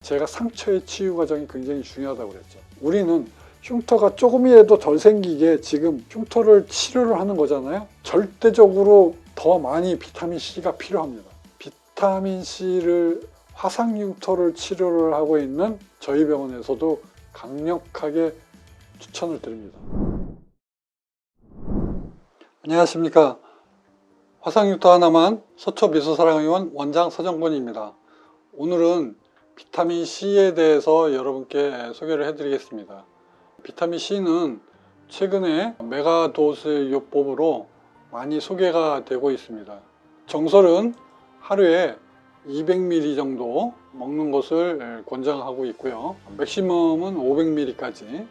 제가 상처의 치유 과정이 굉장히 중요하다고 그랬죠. 우리는 흉터가 조금이라도 덜 생기게 지금 흉터를 치료를 하는 거잖아요. 절대적으로 더 많이 비타민C가 필요합니다. 비타민C를 화상 흉터를 치료를 하고 있는 저희 병원에서도 강력하게 추천을 드립니다. 안녕하십니까. 화상 흉터 하나만 서초미소사랑의원 원장 서정권입니다. 오늘은 비타민C에 대해서 여러분께 소개를 해드리겠습니다. 비타민C는 최근에 메가도스요법으로 많이 소개가 되고 있습니다. 정설은 하루에 200ml 정도 먹는 것을 권장하고 있고요. 맥시멈은 500ml까지,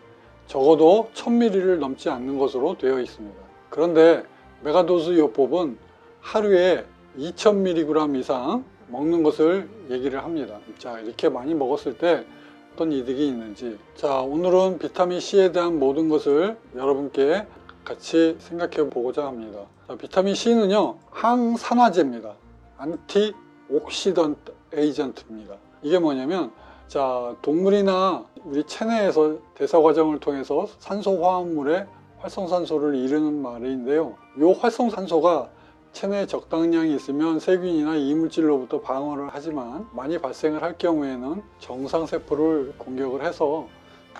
적어도 1000ml를 넘지 않는 것으로 되어 있습니다. 그런데 메가도스요법은 하루에 2000mg 이상 먹는 것을 얘기를 합니다. 자, 이렇게 많이 먹었을 때 어떤 이득이 있는지, 자, 오늘은 비타민C에 대한 모든 것을 여러분께 같이 생각해 보고자 합니다. 자, 비타민C는요 항산화제입니다. 안티옥시던트 에이전트입니다. 이게 뭐냐면, 자, 동물이나 우리 체내에서 대사 과정을 통해서 산소 화합물에 활성산소를 이루는 말인데요, 이 활성산소가 체내에 적당량이 있으면 세균이나 이물질로부터 방어를 하지만 많이 발생을 할 경우에는 정상세포를 공격을 해서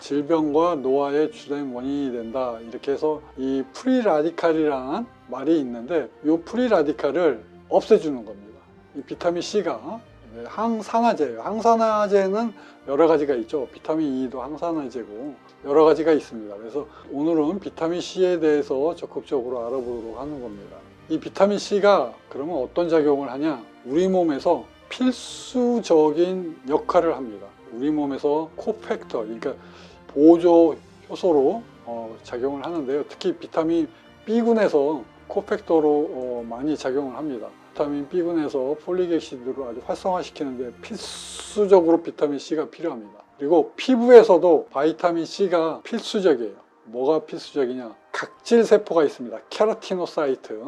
질병과 노화의 주된 원인이 된다. 이렇게 해서 이 프리라디칼이라는 말이 있는데, 이 프리라디칼을 없애주는 겁니다. 이 비타민C가 항산화제예요. 항산화제는 여러 가지가 있죠. 비타민 E도 항산화제고 여러 가지가 있습니다. 그래서 오늘은 비타민C에 대해서 적극적으로 알아보도록 하는 겁니다. 이 비타민C가 그러면 어떤 작용을 하냐? 우리 몸에서 필수적인 역할을 합니다. 우리 몸에서 코팩터, 그러니까 보조 효소로 작용을 하는데요. 특히 비타민 B군에서 코팩터로 많이 작용을 합니다. 비타민 B군에서 폴릭액시드를 아주 활성화시키는데 필수적으로 비타민C가 필요합니다. 그리고 피부에서도 비타민C가 필수적이에요. 뭐가 필수적이냐? 각질 세포가 있습니다. 케라티노사이트.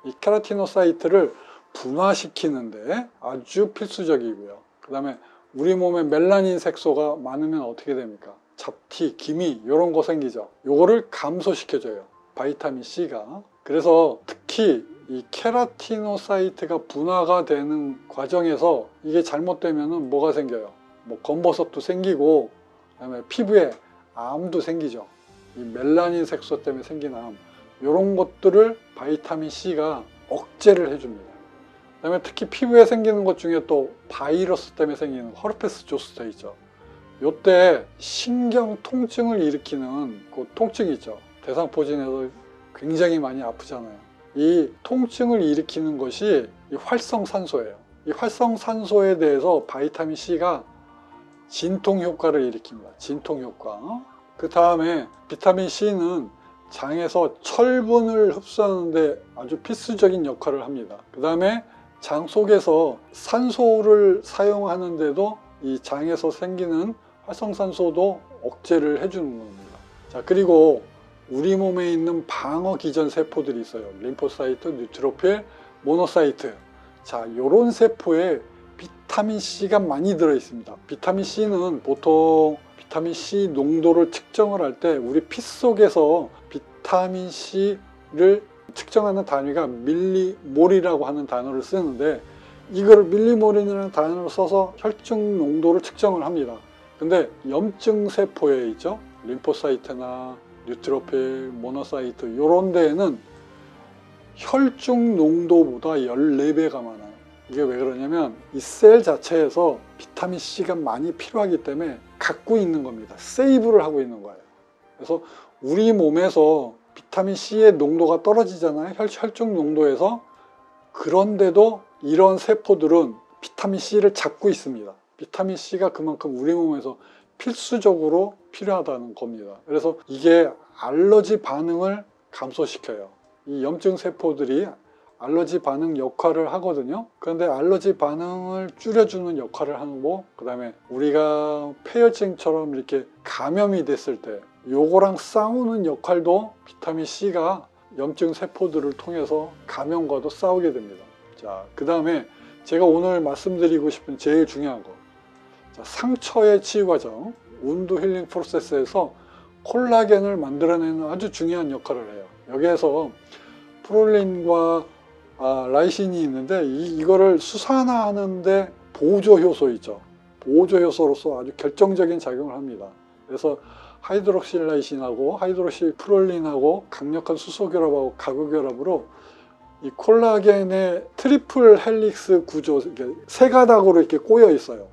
이 케라티노사이트를 분화시키는데 아주 필수적이고요. 그 다음에 우리 몸에 멜라닌 색소가 많으면 어떻게 됩니까? 잡티, 기미 이런 거 생기죠. 요거를 감소시켜줘요, 비타민C가. 그래서 특히 이 케라티노사이트가 분화가 되는 과정에서 이게 잘못되면 뭐가 생겨요? 뭐 검버섯도 생기고, 그다음에 피부에 암도 생기죠. 이 멜라닌 색소 때문에 생긴 암, 이런 것들을 비타민C가 억제를 해줍니다. 그 다음에 특히 피부에 생기는 것 중에 또 바이러스 때문에 생기는 허르페스 조스터 있죠. 요때 신경 통증을 일으키는 그 통증이 있죠. 대상포진에서 굉장히 많이 아프잖아요. 이 통증을 일으키는 것이 이 활성산소예요. 이 활성산소에 대해서 비타민C가 진통 효과를 일으킵니다. 진통 효과. 그 다음에 비타민C는 장에서 철분을 흡수하는데 아주 필수적인 역할을 합니다. 그 다음에 장 속에서 산소를 사용하는데도 이 장에서 생기는 활성산소도 억제를 해주는 겁니다. 자, 그리고 우리 몸에 있는 방어 기전 세포들이 있어요. 림포사이트, 뉴트로필, 모노사이트. 자, 요런 세포에 비타민C가 많이 들어 있습니다. 비타민C는 보통 비타민C 농도를 측정을 할 때 우리 피 속에서 비타민C를 측정하는 단위가 밀리몰이라고 하는 단어를 쓰는데, 이걸 밀리몰이라는 단어를 써서 혈중 농도를 측정을 합니다. 근데 염증 세포에 있죠, 림포사이트나 뉴트로필, 모노사이트 이런 데에는 혈중 농도보다 14배가 많아요. 이게 왜 그러냐면 이 셀 자체에서 비타민C가 많이 필요하기 때문에 갖고 있는 겁니다. 세이브를 하고 있는 거예요. 그래서 우리 몸에서 비타민C의 농도가 떨어지잖아요, 혈중 농도에서. 그런데도 이런 세포들은 비타민C를 잡고 있습니다. 비타민C가 그만큼 우리 몸에서 필수적으로 필요하다는 겁니다. 그래서 이게 알러지 반응을 감소시켜요. 이 염증 세포들이 알러지 반응 역할을 하거든요. 그런데 알러지 반응을 줄여주는 역할을 하고, 그 다음에 우리가 폐혈증처럼 이렇게 감염이 됐을 때 요거랑 싸우는 역할도 비타민C가 염증 세포들을 통해서 감염과도 싸우게 됩니다. 자, 그 다음에 제가 오늘 말씀드리고 싶은 제일 중요한 거, 자, 상처의 치유 과정, 운드 힐링 프로세스에서 콜라겐을 만들어내는 아주 중요한 역할을 해요. 여기에서 프롤린과 라이신이 있는데 이거를 수산화하는데 보조 효소 있죠. 보조 효소로서 아주 결정적인 작용을 합니다. 그래서 하이드록실라이신하고 하이드록실 프롤린하고 강력한 수소 결합하고 가구 결합으로 이 콜라겐의 트리플 헬릭스 구조, 이렇게 세 가닥으로 이렇게 꼬여 있어요.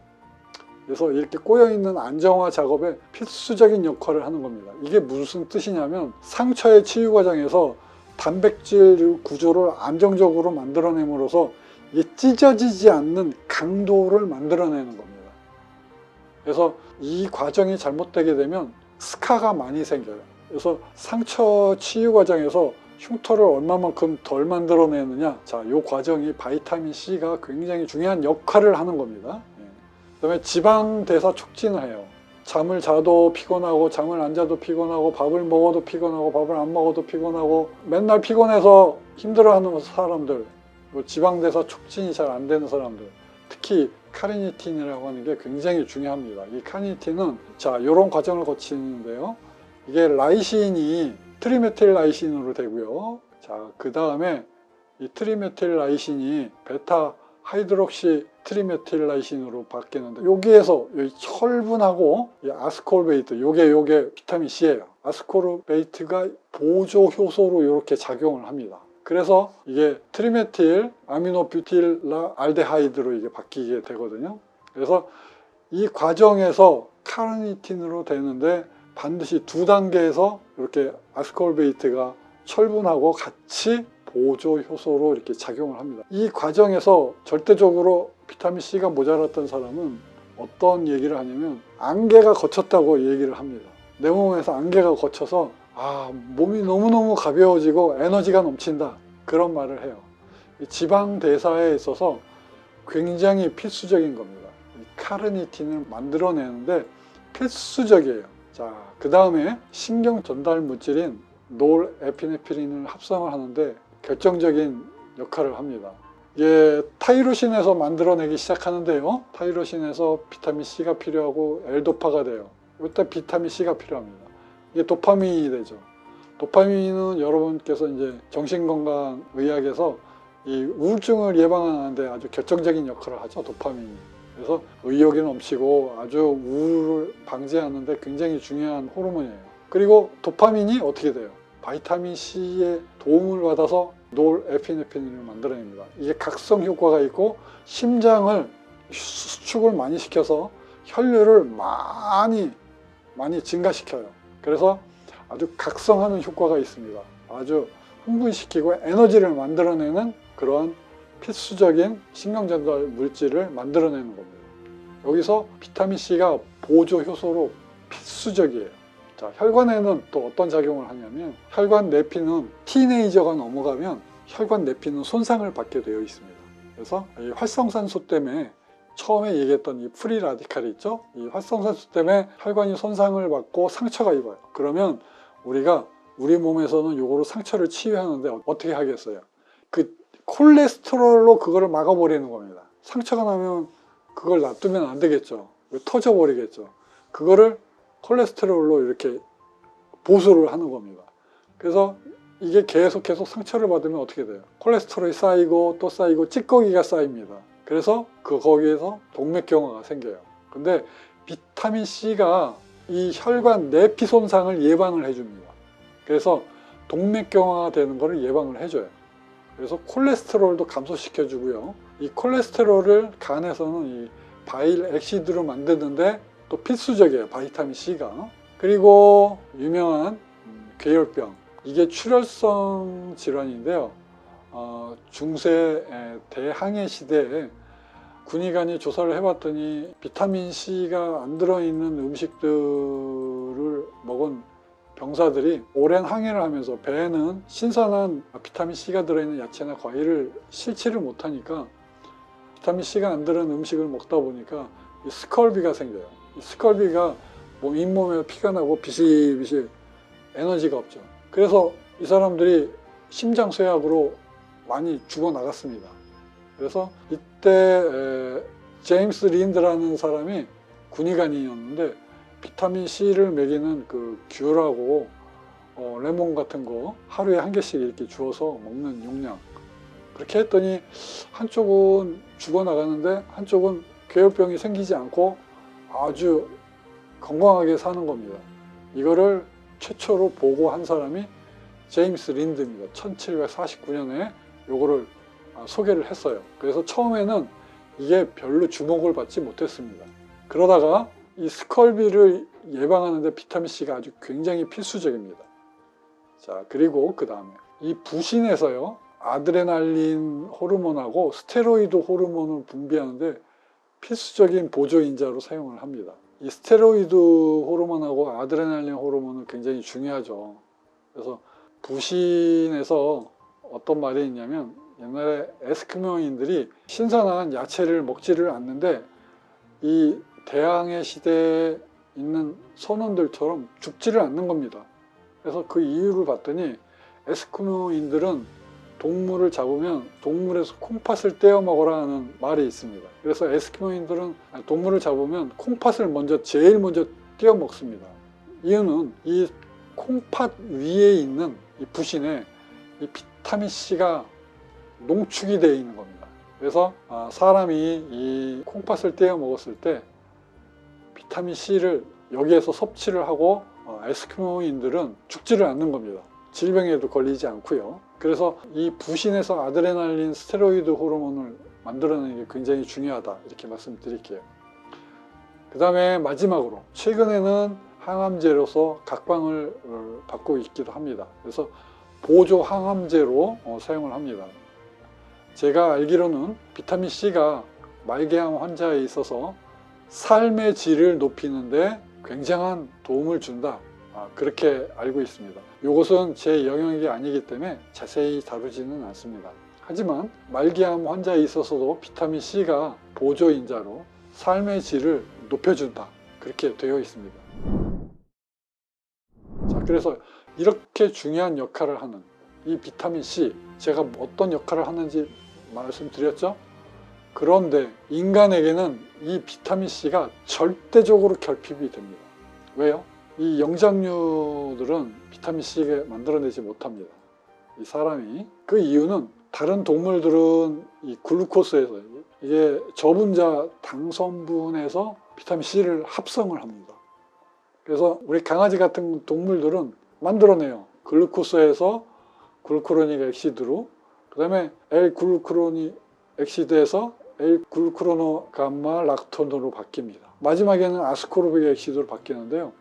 그래서 이렇게 꼬여 있는 안정화 작업에 필수적인 역할을 하는 겁니다. 이게 무슨 뜻이냐면 상처의 치유 과정에서 단백질 구조를 안정적으로 만들어냄으로써 이게 찢어지지 않는 강도를 만들어내는 겁니다. 그래서 이 과정이 잘못되게 되면 스카가 많이 생겨요. 그래서 상처 치유 과정에서 흉터를 얼마만큼 덜 만들어내느냐, 자, 이 과정이 바이타민 C가 굉장히 중요한 역할을 하는 겁니다. 그 다음에 지방 대사 촉진을 해요. 잠을 자도 피곤하고 잠을 안 자도 피곤하고 밥을 먹어도 피곤하고 밥을 안 먹어도 피곤하고 맨날 피곤해서 힘들어하는 사람들, 지방 대사 촉진이 잘 안 되는 사람들, 특히 카르니틴이라고 하는 게 굉장히 중요합니다. 이 카르니틴은 자, 이런 과정을 거치는데요. 이게 라이신이 트리메틸 라이신으로 되고요. 자, 그 다음에 이 트리메틸 라이신이 베타 하이드록시 트리메틸 라이신으로 바뀌는데 여기에서 여기 철분하고 이 아스콜베이트, 요게 비타민 C예요. 아스콜베이트가 보조 효소로 이렇게 작용을 합니다. 그래서 이게 트리메틸 아미노뷰틸 알데하이드로 이게 바뀌게 되거든요. 그래서 이 과정에서 카르니틴으로 되는데 반드시 2단계에서 이렇게 아스콜베이트가 철분하고 같이 보조 효소로 이렇게 작용을 합니다. 이 과정에서 절대적으로 비타민 C가 모자랐던 사람은 어떤 얘기를 하냐면 안개가 거쳤다고 얘기를 합니다. 내 몸에서 안개가 거쳐서 몸이 너무너무 가벼워지고 에너지가 넘친다, 그런 말을 해요. 지방 대사에 있어서 굉장히 필수적인 겁니다. 카르니틴을 만들어내는데 필수적이에요. 자, 그 다음에 신경 전달 물질인 노르에피네프린을 합성을 하는데 결정적인 역할을 합니다. 이게 타이로신에서 만들어내기 시작하는데요. 타이로신에서 비타민 C가 필요하고 L도파가 돼요. 이때 비타민 C가 필요합니다. 이게 도파민이 되죠. 도파민은 여러분께서 이제 정신건강의학에서 이 우울증을 예방하는데 아주 결정적인 역할을 하죠, 도파민이. 그래서 의욕이 넘치고 아주 우울을 방지하는데 굉장히 중요한 호르몬이에요. 그리고 도파민이 어떻게 돼요? 바이타민 C의 도움을 받아서 노르에피네프린을 만들어냅니다. 이게 각성 효과가 있고 심장을 수축을 많이 시켜서 혈류를 많이 증가시켜요. 그래서 아주 각성하는 효과가 있습니다. 아주 흥분시키고 에너지를 만들어내는 그러한 필수적인 신경전달 물질을 만들어내는 겁니다. 여기서 비타민 C가 보조 효소로 필수적이에요. 자, 혈관에는 또 어떤 작용을 하냐면 혈관 내피는 티네이저가 넘어가면 혈관 내피는 손상을 받게 되어 있습니다. 그래서 이 활성산소 때문에 처음에 얘기했던 이 프리 라디칼이 있죠. 이 활성산소 때문에 혈관이 손상을 받고 상처가 입어요. 그러면 우리 몸에서는 이거로 상처를 치유하는데 어떻게 하겠어요? 그 콜레스테롤로 그거를 막아버리는 겁니다. 상처가 나면 그걸 놔두면 안 되겠죠. 터져버리겠죠. 그거를 콜레스테롤로 이렇게 보수를 하는 겁니다. 그래서 이게 계속 상처를 받으면 어떻게 돼요? 콜레스테롤이 쌓이고 또 쌓이고 찌꺼기가 쌓입니다. 그래서 거기에서 동맥경화가 생겨요. 근데 비타민 C가 이 혈관 내피 손상을 예방을 해줍니다. 그래서 동맥경화가 되는 것을 예방을 해줘요. 그래서 콜레스테롤도 감소시켜 주고요. 이 콜레스테롤을 간에서는 이 바일 액시드로 만드는데 또 필수적이에요, 바이타민 C가. 그리고 유명한 괴혈병, 이게 출혈성 질환인데요. 중세 대항해 시대에 군의관이 조사를 해봤더니 비타민 C가 안 들어있는 음식들을 먹은 병사들이 오랜 항해를 하면서 배에는 신선한 비타민 C가 들어있는 야채나 과일을 섭취를 못하니까 비타민 C가 안 들어있는 음식을 먹다 보니까 이 스컬비가 생겨요. 이 스컬비가 잇몸에 피가 나고 비실비실 에너지가 없죠. 그래서 이 사람들이 심장쇠약으로 많이 죽어나갔습니다. 그래서 이때 제임스 린드라는 사람이 군의관이었는데 비타민 C를 먹이는 그 귤하고 레몬 같은 거 하루에 한 개씩 이렇게 주어서 먹는 용량, 그렇게 했더니 한쪽은 죽어나가는데 한쪽은 궤혈병이 생기지 않고 아주 건강하게 사는 겁니다. 이거를 최초로 보고한 사람이 제임스 린드입니다. 1749년에 요거를 소개를 했어요. 그래서 처음에는 이게 별로 주목을 받지 못했습니다. 그러다가 이 스컬비를 예방하는데 비타민C가 아주 굉장히 필수적입니다. 자, 그리고 그 다음에 이 부신에서요, 아드레날린 호르몬하고 스테로이드 호르몬을 분비하는데 필수적인 보조인자로 사용을 합니다. 이 스테로이드 호르몬하고 아드레날린 호르몬은 굉장히 중요하죠. 그래서 부신에서 어떤 말이 있냐면, 옛날에 에스키모인들이 신선한 야채를 먹지를 않는데 이 대항해 시대에 있는 선원들처럼 죽지를 않는 겁니다. 그래서 그 이유를 봤더니 에스키모인들은 동물을 잡으면 동물에서 콩팥을 떼어 먹으라 하는 말이 있습니다. 그래서 에스키모인들은 동물을 잡으면 콩팥을 제일 먼저 떼어 먹습니다. 이유는 이 콩팥 위에 있는 이 부신에 이 비타민C가 농축이 되어 있는 겁니다. 그래서 사람이 이 콩팥을 떼어 먹었을 때 비타민C를 여기에서 섭취를 하고 에스키모인들은 죽지를 않는 겁니다. 질병에도 걸리지 않고요. 그래서 이 부신에서 아드레날린 스테로이드 호르몬을 만들어내는 게 굉장히 중요하다, 이렇게 말씀드릴게요. 그 다음에 마지막으로 최근에는 항암제로서 각광을 받고 있기도 합니다. 그래서 보조 항암제로 사용을 합니다. 제가 알기로는 비타민C가 말기암 환자에 있어서 삶의 질을 높이는데 굉장한 도움을 준다, 그렇게 알고 있습니다. 이것은 제 영역이 아니기 때문에 자세히 다루지는 않습니다. 하지만 말기암 환자에 있어서도 비타민C가 보조인자로 삶의 질을 높여준다, 그렇게 되어 있습니다. 자, 그래서 이렇게 중요한 역할을 하는 이 비타민C, 제가 어떤 역할을 하는지 말씀드렸죠? 그런데 인간에게는 이 비타민C가 절대적으로 결핍이 됩니다. 왜요? 이 영장류들은 비타민C를 만들어내지 못합니다. 이 사람이. 그 이유는 다른 동물들은 이 글루코스에서, 이게 저분자 당성분에서 비타민C를 합성을 합니다. 그래서 우리 강아지 같은 동물들은 만들어내요. 글루코스에서 글루쿠로닉 액시드로, 그 다음에 L-글루쿠로닉 액시드에서 L-글루쿠로노감마 락톤으로 바뀝니다. 마지막에는 아스코르빅 액시드로 바뀌는데요.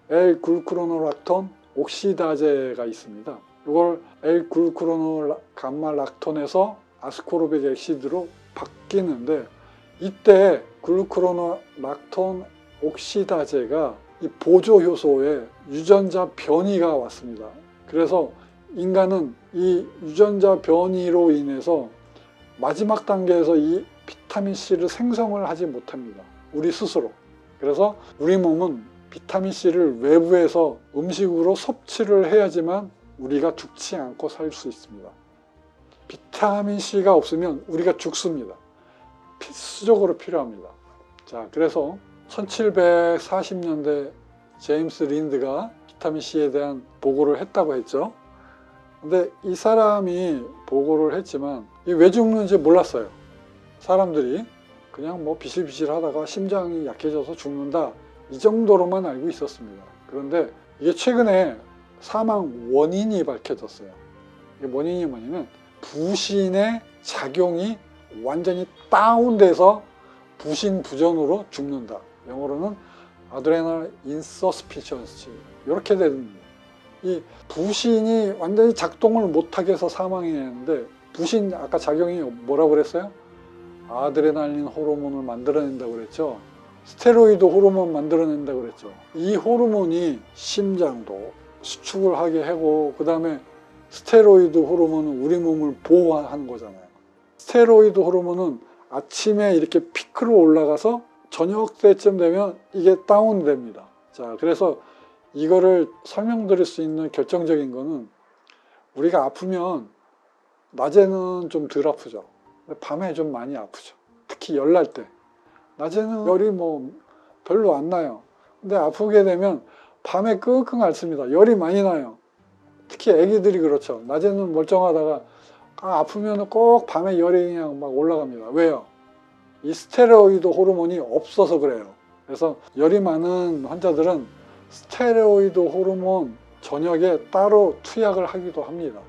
L-글루쿠로노락톤 옥시다제가 있습니다. 이걸 L-글루쿠로노감마 락톤에서 아스코르빅 액시드로 바뀌는데, 이때 글루쿠로노락톤 옥시다제가 이 보조 효소에 유전자 변이가 왔습니다. 그래서 인간은 이 유전자 변이로 인해서 마지막 단계에서 이 비타민C를 생성을 하지 못합니다. 우리 스스로. 그래서 우리 몸은 비타민C를 외부에서 음식으로 섭취를 해야지만 우리가 죽지 않고 살 수 있습니다. 비타민C가 없으면 우리가 죽습니다. 필수적으로 필요합니다. 자, 그래서 1740년대 제임스 린드가 비타민C에 대한 보고를 했다고 했죠. 근데 이 사람이 보고를 했지만 왜 죽는지 몰랐어요. 사람들이 그냥 뭐 비실비실 하다가 심장이 약해져서 죽는다, 이 정도로만 알고 있었습니다. 그런데 이게 최근에 사망 원인이 밝혀졌어요. 이게 원인이 뭐냐면 부신의 작용이 완전히 다운돼서 부신 부전으로 죽는다. 영어로는 adrenal insufficiency, 이렇게 됩니다. 이 부신이 완전히 작동을 못하게 해서 사망했는데, 부신 아까 작용이 뭐라고 그랬어요? 아드레날린 호르몬을 만들어낸다고 그랬죠. 스테로이드 호르몬 만들어낸다고 그랬죠. 이 호르몬이 심장도 수축을 하게 하고, 그 다음에 스테로이드 호르몬은 우리 몸을 보호하는 거잖아요. 스테로이드 호르몬은 아침에 이렇게 피크로 올라가서 저녁 때쯤 되면 이게 다운됩니다. 자, 그래서 이거를 설명드릴 수 있는 결정적인 거는, 우리가 아프면 낮에는 좀 덜 아프죠. 밤에 좀 많이 아프죠. 특히 열날 때. 낮에는 열이 뭐 별로 안 나요. 근데 아프게 되면 밤에 끙끙 앓습니다. 열이 많이 나요. 특히 아기들이 그렇죠. 낮에는 멀쩡하다가 아프면 꼭 밤에 열이 그냥 막 올라갑니다. 왜요? 이 스테로이드 호르몬이 없어서 그래요. 그래서 열이 많은 환자들은 스테로이드 호르몬 저녁에 따로 투약을 하기도 합니다.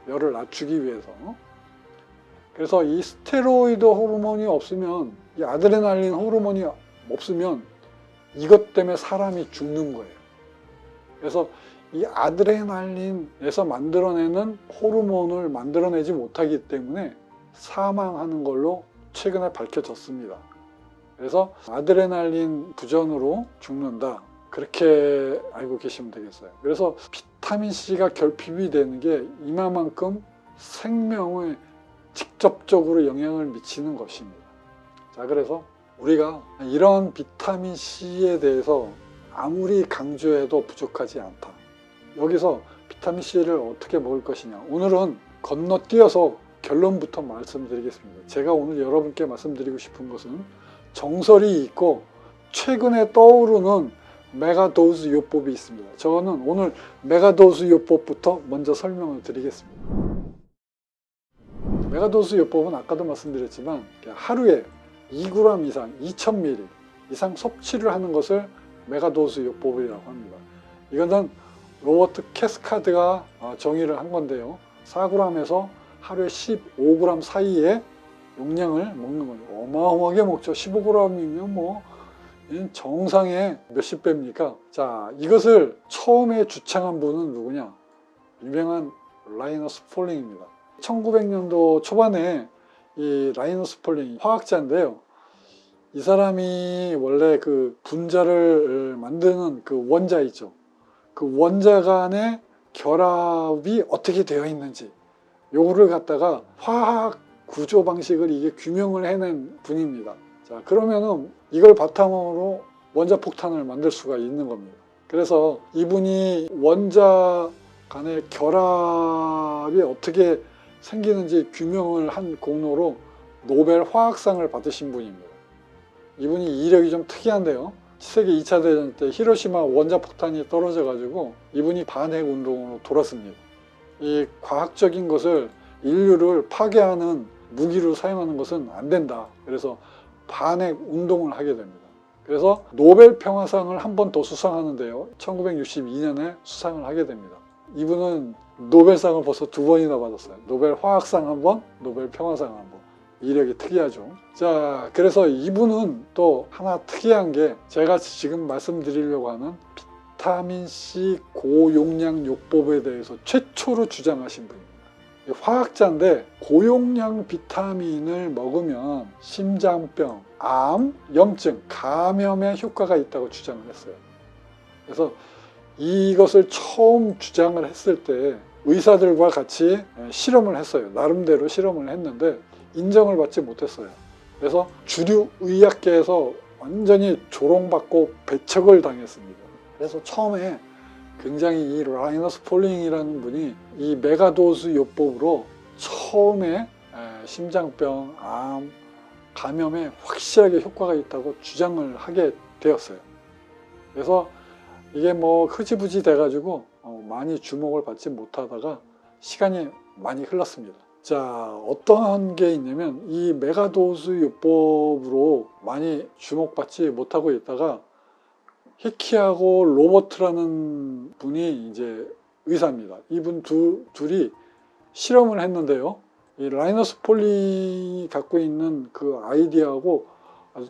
열을 낮추기 위해서. 그래서 이 스테로이드 호르몬이 없으면, 이 아드레날린 호르몬이 없으면 이것 때문에 사람이 죽는 거예요. 그래서 이 아드레날린에서 만들어내는 호르몬을 만들어내지 못하기 때문에 사망하는 걸로 최근에 밝혀졌습니다. 그래서 아드레날린 부전으로 죽는다, 그렇게 알고 계시면 되겠어요. 그래서 비타민C가 결핍이 되는 게 이만큼 생명에 직접적으로 영향을 미치는 것입니다. 자, 그래서 우리가 이런 비타민C에 대해서 아무리 강조해도 부족하지 않다. 여기서 비타민C를 어떻게 먹을 것이냐, 오늘은 건너뛰어서 결론부터 말씀드리겠습니다. 제가 오늘 여러분께 말씀드리고 싶은 것은 정설이 있고 최근에 떠오르는 메가도즈 요법이 있습니다. 저는 오늘 메가도즈 요법부터 먼저 설명을 드리겠습니다. 메가도즈 요법은 아까도 말씀드렸지만 하루에 2g 이상, 2000ml 이상 섭취를 하는 것을 메가도즈 요법이라고 합니다. 이거는 로버트 캐스카드가 정의를 한 건데요. 4g에서 하루에 15g 사이의 용량을 먹는 거예요. 어마어마하게 먹죠. 15g이면 뭐 정상의 몇십 배입니까? 자, 이것을 처음에 주창한 분은 누구냐? 유명한 라이너스 폴링입니다. 1900년도 초반에 이 라이너스 폴링 화학자인데요. 이 사람이 원래 그 분자를 만드는 그 원자 있죠. 그 원자 간의 결합이 어떻게 되어 있는지 요거를 갖다가 화학 구조 방식을 이게 규명을 해낸 분입니다. 자, 그러면은 이걸 바탕으로 원자 폭탄을 만들 수가 있는 겁니다. 그래서 이분이 원자 간의 결합이 어떻게 생기는지 규명을 한 공로로 노벨 화학상을 받으신 분입니다. 이분이 이력이 좀 특이한데요. 세계 2차 대전 때 히로시마 원자 폭탄이 떨어져 가지고 이분이 반핵 운동으로 돌았습니다. 이 과학적인 것을 인류를 파괴하는 무기로 사용하는 것은 안 된다. 그래서 반핵 운동을 하게 됩니다. 그래서 노벨 평화상을 한 번 더 수상하는데요. 1962년에 수상을 하게 됩니다. 이분은 노벨상을 벌써 2번이나 받았어요. 노벨 화학상 한 번, 노벨 평화상 한 번. 이력이 특이하죠. 자, 그래서 이분은 또 하나 특이한 게 제가 지금 말씀드리려고 하는 비타민C 고용량 요법에 대해서 최초로 주장하신 분입니다. 화학자인데 고용량 비타민을 먹으면 심장병, 암, 염증, 감염에 효과가 있다고 주장을 했어요. 그래서 이것을 처음 주장을 했을 때 의사들과 같이 실험을 했어요. 나름대로 실험을 했는데 인정을 받지 못했어요. 그래서 주류 의학계에서 완전히 조롱받고 배척을 당했습니다. 그래서 처음에 굉장히 이 라이너스 폴링이라는 분이 이 메가도즈 요법으로 처음에 심장병, 암, 감염에 확실하게 효과가 있다고 주장을 하게 되었어요. 그래서 이게 뭐 흐지부지 돼가지고 많이 주목을 받지 못하다가 시간이 많이 흘렀습니다. 자, 어떠한 게 있냐면 이 메가도즈 요법으로 많이 주목받지 못하고 있다가 히키하고 로버트라는 분이 이제 의사입니다. 이분 둘이 실험을 했는데요. 이 라이너스 폴링이 갖고 있는 그 아이디어하고 아주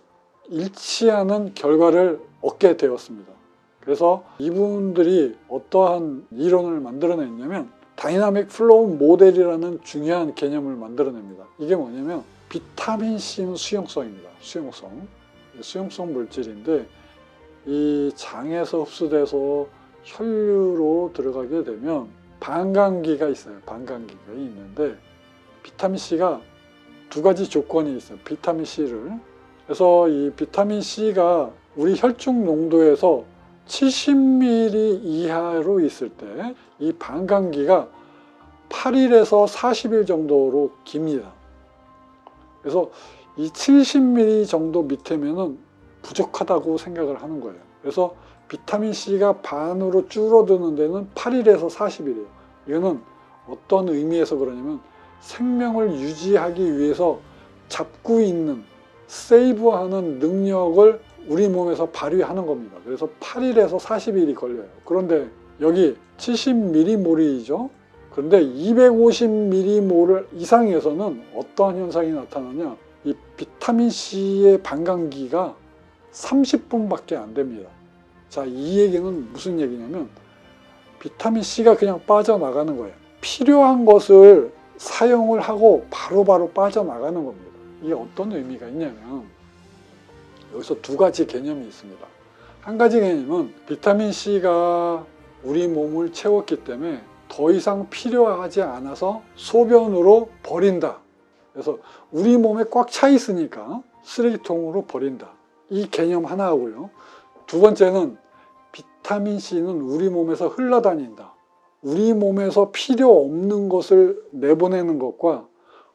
일치하는 결과를 얻게 되었습니다. 그래서 이분들이 어떠한 이론을 만들어냈냐면 다이나믹 플로우 모델이라는 중요한 개념을 만들어냅니다. 이게 뭐냐면 비타민C는 수용성입니다. 수용성 물질인데 이 장에서 흡수돼서 혈류로 들어가게 되면 반감기가 있어요. 반감기가 있는데 비타민C가 두 가지 조건이 있어요. 비타민C를. 그래서 이 비타민C가 우리 혈중 농도에서 70ml 이하로 있을 때 이 반감기가 8일에서 40일 정도로 깁니다. 그래서 이 70ml 정도 밑에면은 부족하다고 생각을 하는 거예요. 그래서 비타민 C가 반으로 줄어드는 데는 8일에서 40일이에요. 이거는 어떤 의미에서 그러냐면 생명을 유지하기 위해서 잡고 있는, 세이브하는 능력을 우리 몸에서 발휘하는 겁니다. 그래서 8일에서 40일이 걸려요. 그런데 여기 70mm몰이죠. 그런데 250mm몰 이상에서는 어떠한 현상이 나타나냐, 이 비타민 C의 반감기가 30분밖에 안 됩니다. 자, 이 얘기는 무슨 얘기냐면 비타민 C가 그냥 빠져나가는 거예요. 필요한 것을 사용을 하고 바로바로 빠져나가는 겁니다. 이게 어떤 의미가 있냐면 여기서 두 가지 개념이 있습니다. 한 가지 개념은 비타민 C가 우리 몸을 채웠기 때문에 더 이상 필요하지 않아서 소변으로 버린다. 그래서 우리 몸에 꽉 차 있으니까 쓰레기통으로 버린다. 이 개념 하나하고요. 두 번째는 비타민 C는 우리 몸에서 흘러다닌다. 우리 몸에서 필요 없는 것을 내보내는 것과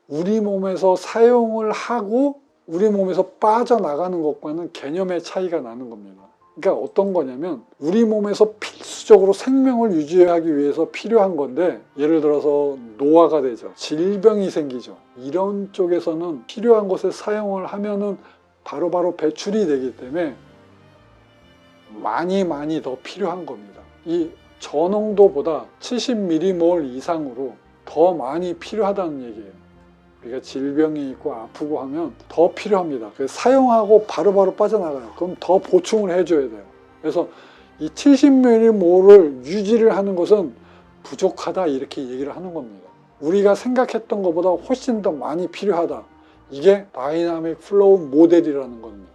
우리 몸에서 사용을 하고 우리 몸에서 빠져나가는 것과는 개념의 차이가 나는 겁니다. 그러니까 어떤 거냐면 우리 몸에서 필수적으로 생명을 유지하기 위해서 필요한 건데, 예를 들어서 노화가 되죠. 질병이 생기죠. 이런 쪽에서는 필요한 것을 사용을 하면은 바로바로 배출이 되기 때문에 많이 더 필요한 겁니다. 이 저농도보다 70mm몰 이상으로 더 많이 필요하다는 얘기예요. 우리가 질병이 있고 아프고 하면 더 필요합니다. 그래서 사용하고 바로바로 빠져나가요. 그럼 더 보충을 해줘야 돼요. 그래서 이 70mm몰을 유지를 하는 것은 부족하다, 이렇게 얘기를 하는 겁니다. 우리가 생각했던 것보다 훨씬 더 많이 필요하다. 이게 다이나믹 플로우 모델이라는 겁니다.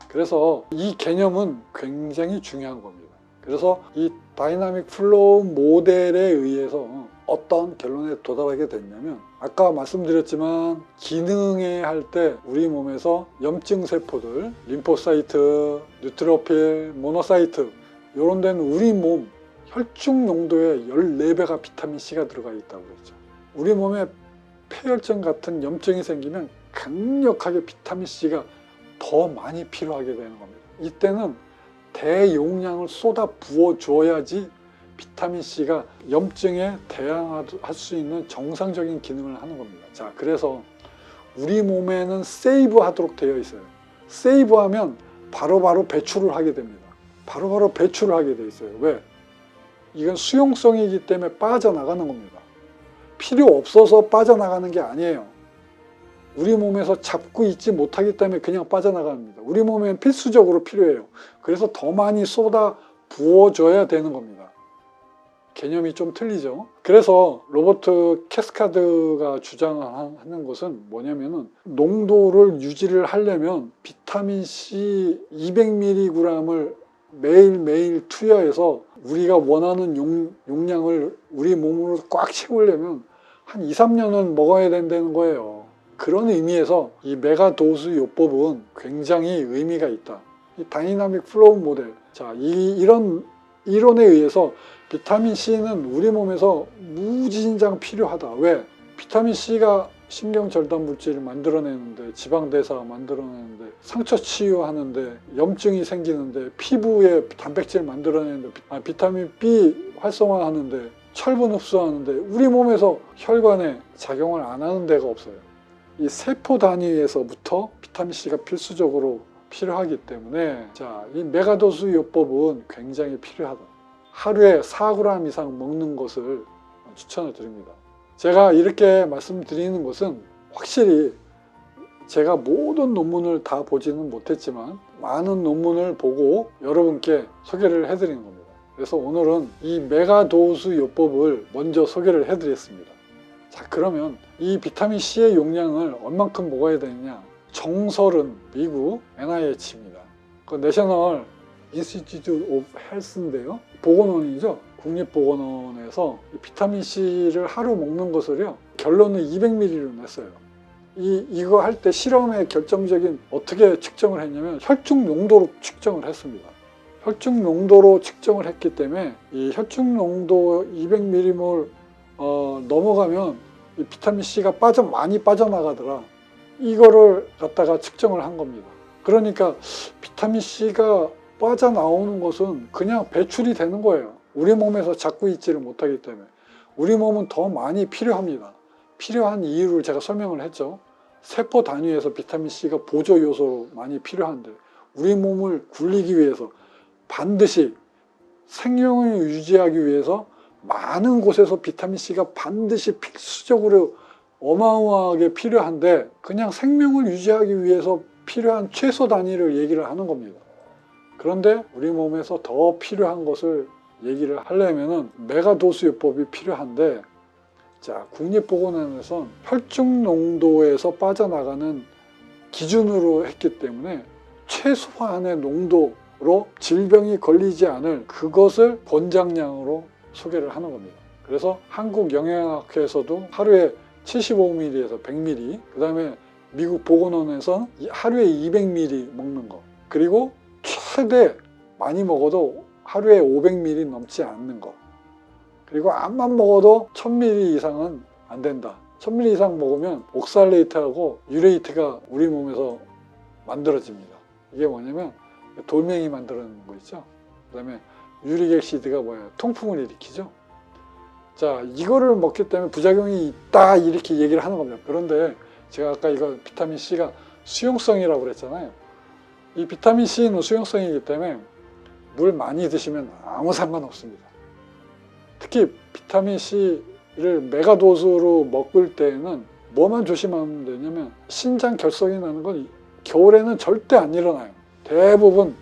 그래서 이 개념은 굉장히 중요한 겁니다. 그래서 이 다이나믹 플로우 모델에 의해서 어떤 결론에 도달하게 됐냐면, 아까 말씀드렸지만 기능에 할 때 우리 몸에서 염증 세포들, 림포사이트, 뉴트로필, 모노사이트, 이런 데는 우리 몸 혈중 농도의 14배가 비타민 C가 들어가 있다고 그랬죠. 우리 몸에 폐혈증 같은 염증이 생기면 강력하게 비타민 C가 더 많이 필요하게 되는 겁니다. 이때는 대용량을 쏟아 부어 줘야지 비타민 C가 염증에 대항할 수 있는 정상적인 기능을 하는 겁니다. 자, 그래서 우리 몸에는 세이브 하도록 되어 있어요. 세이브하면 바로바로 배출을 하게 됩니다. 바로바로 배출을 하게 되어 있어요. 왜? 이건 수용성이기 때문에 빠져나가는 겁니다. 필요 없어서 빠져나가는 게 아니에요. 우리 몸에서 잡고 있지 못하기 때문에 그냥 빠져나갑니다. 우리 몸에는 필수적으로 필요해요. 그래서 더 많이 쏟아 부어줘야 되는 겁니다. 개념이 좀 틀리죠. 그래서 로버트 캐스카드가 주장하는 것은 뭐냐면은, 농도를 유지를 하려면 비타민 C 200mg을 매일매일 투여해서 우리가 원하는 용량을 우리 몸으로 꽉 채우려면 한 2, 3년은 먹어야 된다는 거예요. 그런 의미에서 이 메가도스 요법은 굉장히 의미가 있다. 이 다이나믹 플로우 모델, 자, 이런 이론에 의해서 비타민 C는 우리 몸에서 무진장 필요하다. 왜? 비타민 C가 신경절단 물질을 만들어내는데, 지방대사 만들어내는데, 상처 치유하는데, 염증이 생기는데, 피부에 단백질 만들어내는데, 비타민 B 활성화하는데, 철분 흡수하는데, 우리 몸에서 혈관에 작용을 안 하는 데가 없어요. 이 세포 단위에서부터 비타민 C가 필수적으로 필요하기 때문에, 자, 이 메가도스 요법은 굉장히 필요하다. 하루에 4g 이상 먹는 것을 추천을 드립니다. 제가 이렇게 말씀드리는 것은 확실히 제가 모든 논문을 다 보지는 못했지만 많은 논문을 보고 여러분께 소개를 해드리는 겁니다. 그래서 오늘은 이 메가도스 요법을 먼저 소개를 해드렸습니다. 자, 그러면 이 비타민 C의 용량을 얼만큼 먹어야 되느냐? 정설은 미국 NIH입니다. 그 내셔널 인스티튜트 오브 헬스인데요. 보건원이죠. 국립보건원에서 비타민 C를 하루 먹는 것을요, 결론은 200ml로 냈어요. 이거 할 때 실험의 결정적인 어떻게 측정을 했냐면 혈중 농도로 측정을 했습니다. 혈중 농도로 측정을 했기 때문에 이 혈중 농도 200ml 넘어가면 이 비타민 C가 많이 빠져나가더라. 이거를 갖다가 측정을 한 겁니다. 그러니까 비타민C가 빠져나오는 것은 그냥 배출이 되는 거예요. 우리 몸에서 잡고 있지를 못하기 때문에. 우리 몸은 더 많이 필요합니다. 필요한 이유를 제가 설명을 했죠. 세포 단위에서 비타민C가 보조 요소로 많이 필요한데 우리 몸을 굴리기 위해서 반드시 생명을 유지하기 위해서 많은 곳에서 비타민C가 반드시 필수적으로 어마어마하게 필요한데 그냥 생명을 유지하기 위해서 필요한 최소 단위를 얘기를 하는 겁니다. 그런데 우리 몸에서 더 필요한 것을 얘기를 하려면 메가도스요법이 필요한데, 자, 국립보건원에선 혈중 농도에서 빠져나가는 기준으로 했기 때문에 최소한의 농도로 질병이 걸리지 않을 그것을 권장량으로 소개를 하는 겁니다. 그래서 한국영양학회에서도 하루에 75ml에서 100ml, 그 다음에 미국 보건원에서는 하루에 200ml 먹는 거, 그리고 최대 많이 먹어도 하루에 500ml 넘지 않는 거, 그리고 암만 먹어도 1000ml 이상은 안 된다. 1000ml 이상 먹으면 옥살레이트하고 유레이트가 우리 몸에서 만들어집니다. 이게 뭐냐면 돌멩이 만들어내는 거 있죠. 그 다음에 유릭액시드가 뭐예요? 통풍을 일으키죠. 자, 이거를 먹기 때문에 부작용이 있다 이렇게 얘기를 하는 겁니다. 그런데 제가 아까 이거 비타민C가 수용성이라고 그랬잖아요. 이 비타민C는 수용성이기 때문에 물 많이 드시면 아무 상관없습니다. 특히 비타민C를 메가도스로 먹을 때에는 뭐만 조심하면 되냐면 신장 결석이 나는 건 겨울에는 절대 안 일어나요. 대부분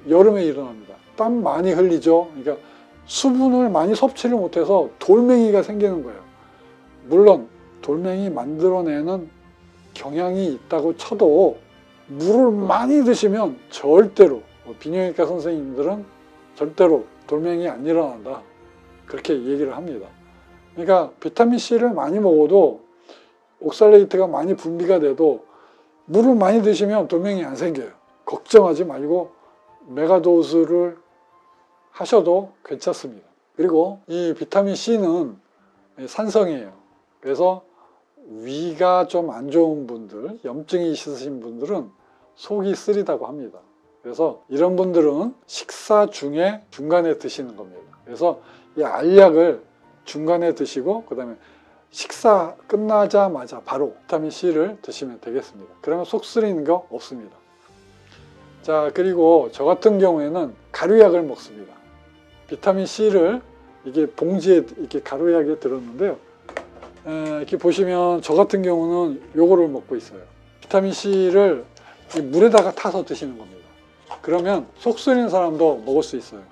여름에 일어납니다. 땀 많이 흘리죠. 그러니까 수분을 많이 섭취를 못해서 돌멩이가 생기는 거예요. 물론 돌멩이 만들어내는 경향이 있다고 쳐도 물을 많이 드시면 절대로, 비뇨기과 선생님들은 절대로 돌멩이 안 일어난다 그렇게 얘기를 합니다. 그러니까 비타민C를 많이 먹어도 옥살레이트가 많이 분비가 돼도 물을 많이 드시면 돌멩이 안 생겨요. 걱정하지 말고 메가도스를 하셔도 괜찮습니다. 그리고 이 비타민C는 산성이에요. 그래서 위가 좀 안 좋은 분들, 염증이 있으신 분들은 속이 쓰리다고 합니다. 그래서 이런 분들은 식사 중에 중간에 드시는 겁니다. 그래서 이 알약을 중간에 드시고 그 다음에 식사 끝나자마자 바로 비타민C를 드시면 되겠습니다. 그러면 속 쓰리는 거 없습니다. 자, 그리고 저 같은 경우에는 가루약을 먹습니다. 비타민C를 이게 봉지에 이렇게 가루약에 들었는데요. 이렇게 보시면 저 같은 경우는 요거를 먹고 있어요. 비타민C를 물에다가 타서 드시는 겁니다. 그러면 속 쓰리는 사람도 먹을 수 있어요.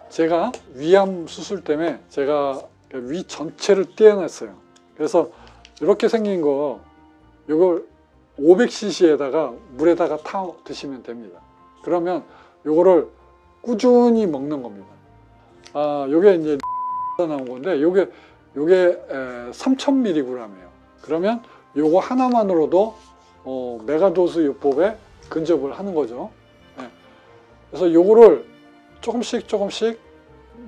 제가 위암 수술 때문에 제가 위 전체를 떼어냈어요. 그래서 이렇게 생긴 거 요걸 500cc에다가 물에다가 타 드시면 됩니다. 그러면 요거를 꾸준히 먹는 겁니다. 요게 이제 나온 건데 요게 3000mg이에요. 그러면 요거 하나만으로도 메가도스 요법에 근접을 하는 거죠. 네. 그래서 요거를 조금씩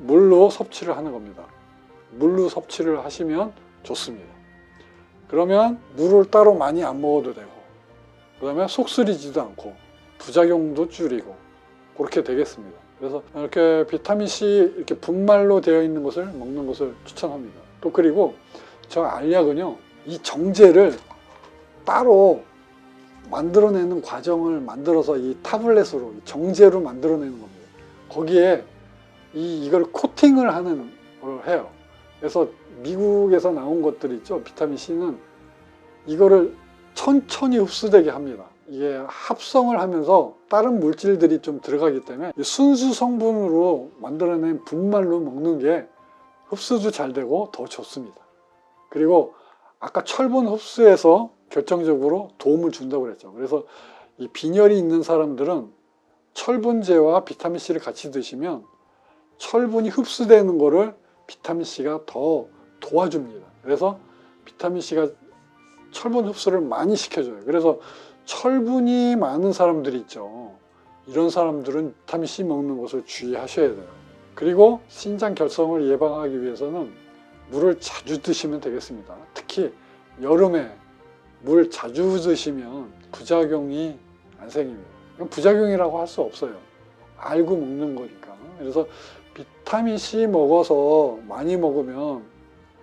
물로 섭취를 하는 겁니다. 물로 섭취를 하시면 좋습니다. 그러면 물을 따로 많이 안 먹어도 되고, 그 다음에 속 쓰리지도 않고 부작용도 줄이고 그렇게 되겠습니다. 그래서 이렇게 비타민C 이렇게 분말로 되어 있는 것을 먹는 것을 추천합니다. 또 그리고 저 알약은요, 이 정제를 따로 만들어내는 과정을 만들어서 이 타블렛으로 정제로 만들어내는 겁니다. 거기에 이걸 코팅을 하는 걸 해요. 그래서 미국에서 나온 것들 있죠. 비타민C는 이거를 천천히 흡수되게 합니다. 이게 합성을 하면서 다른 물질들이 좀 들어가기 때문에 순수 성분으로 만들어낸 분말로 먹는 게 흡수도 잘 되고 더 좋습니다. 그리고 아까 철분 흡수에서 결정적으로 도움을 준다고 그랬죠. 그래서 이 빈혈이 있는 사람들은 철분제와 비타민C를 같이 드시면 철분이 흡수되는 거를 비타민C가 더 도와줍니다. 그래서 비타민C가 철분 흡수를 많이 시켜줘요. 그래서 철분이 많은 사람들이 있죠. 이런 사람들은 비타민C 먹는 것을 주의하셔야 돼요. 그리고 신장 결석을 예방하기 위해서는 물을 자주 드시면 되겠습니다. 특히 여름에 물 자주 드시면 부작용이 안 생깁니다. 이건 부작용이라고 할 수 없어요. 알고 먹는 거니까. 그래서 비타민 C 먹어서 많이 먹으면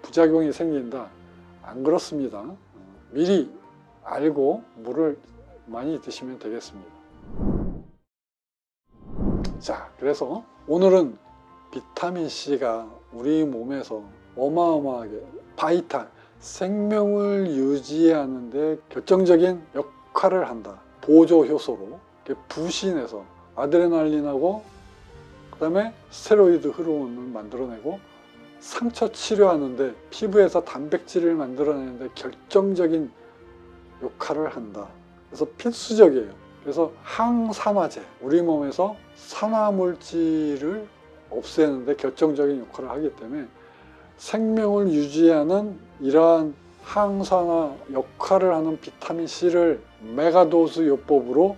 부작용이 생긴다. 안 그렇습니다. 미리 알고 물을 많이 드시면 되겠습니다. 자, 그래서 오늘은 비타민 C가 우리 몸에서 어마어마하게 바이탈, 생명을 유지하는 데 결정적인 역할을 한다. 보조 효소로 부신해서 아드레날린하고 그 다음에 스테로이드 호르몬을 만들어내고 상처 치료하는데, 피부에서 단백질을 만들어내는데 결정적인 역할을 한다. 그래서 필수적이에요. 그래서 항산화제, 우리 몸에서 산화물질을 없애는데 결정적인 역할을 하기 때문에 생명을 유지하는 이러한 항산화 역할을 하는 비타민 C를 메가도스 요법으로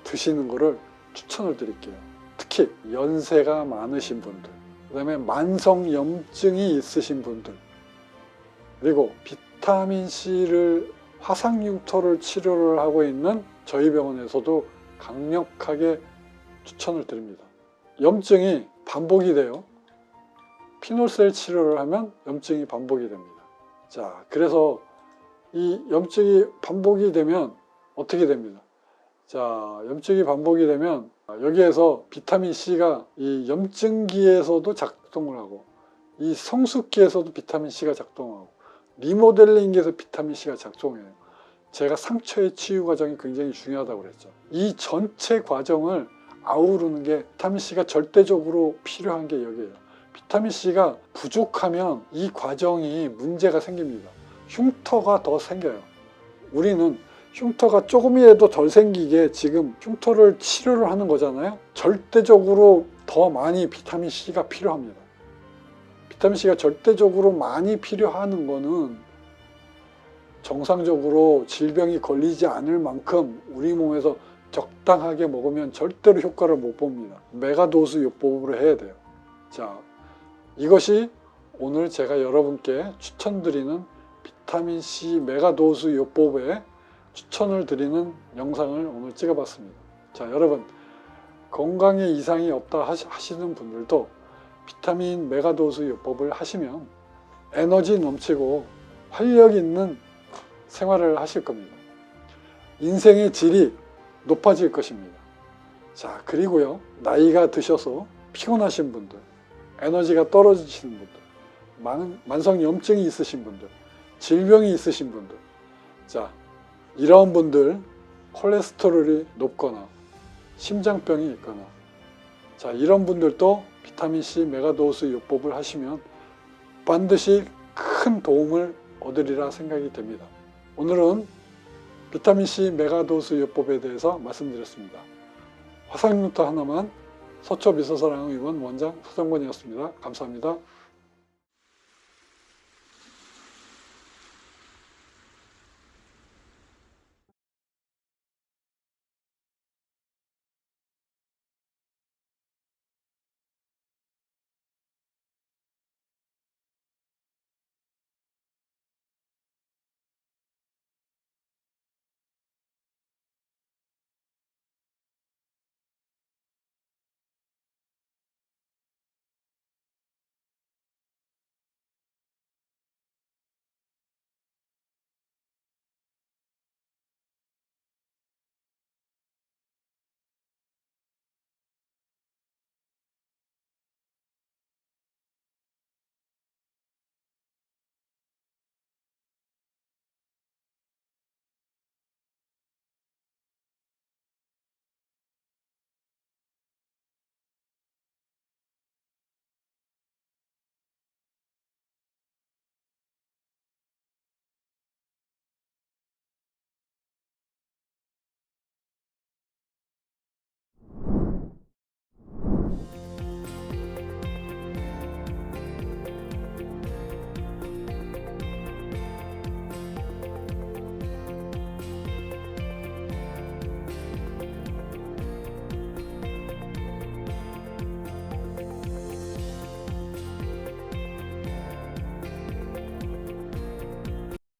드시는 것을 추천을 드릴게요. 특히 연세가 많으신 분들, 그 다음에 만성염증이 있으신 분들, 그리고 비타민 C를 화상융토를 치료를 하고 있는 저희 병원에서도 강력하게 추천을 드립니다. 염증이 반복이 돼요. 피놀셀 치료를 하면 염증이 반복이 됩니다. 자, 그래서 이 염증이 반복이 되면 어떻게 됩니다? 자, 염증이 반복이 되면 여기에서 비타민 C가 이 염증기에서도 작동을 하고, 이 성숙기에서도 비타민 C가 작동하고, 리모델링기에서 비타민 C가 작동해요. 제가 상처의 치유 과정이 굉장히 중요하다고 그랬죠. 이 전체 과정을 아우르는 게 비타민 C가 절대적으로 필요한 게 여기에요. 비타민 C가 부족하면 이 과정이 문제가 생깁니다. 흉터가 더 생겨요. 우리는 흉터가 조금이라도 덜 생기게 지금 흉터를 치료를 하는 거잖아요. 절대적으로 더 많이 비타민 C가 필요합니다. 비타민 C가 절대적으로 많이 필요하는 거는 정상적으로 질병이 걸리지 않을 만큼 우리 몸에서 적당하게 먹으면 절대로 효과를 못 봅니다. 메가도스 요법으로 해야 돼요. 자, 이것이 오늘 제가 여러분께 추천드리는 비타민 C 메가도스 요법에 추천을 드리는 영상을 오늘 찍어봤습니다. 자, 여러분, 건강에 이상이 없다 하시는 분들도 비타민 메가도스 요법을 하시면 에너지 넘치고 활력 있는 생활을 하실 겁니다. 인생의 질이 높아질 것입니다. 자, 그리고요, 나이가 드셔서 피곤하신 분들, 에너지가 떨어지시는 분들, 만성염증이 있으신 분들, 질병이 있으신 분들, 자, 이런 분들, 콜레스테롤이 높거나 심장병이 있거나, 자, 이런 분들도 비타민C 메가도스 요법을 하시면 반드시 큰 도움을 얻으리라 생각이 됩니다. 오늘은 비타민C 메가도스 요법에 대해서 말씀드렸습니다. 화상융토 하나만 서초미소사랑의원 원장 서정권이었습니다. 감사합니다.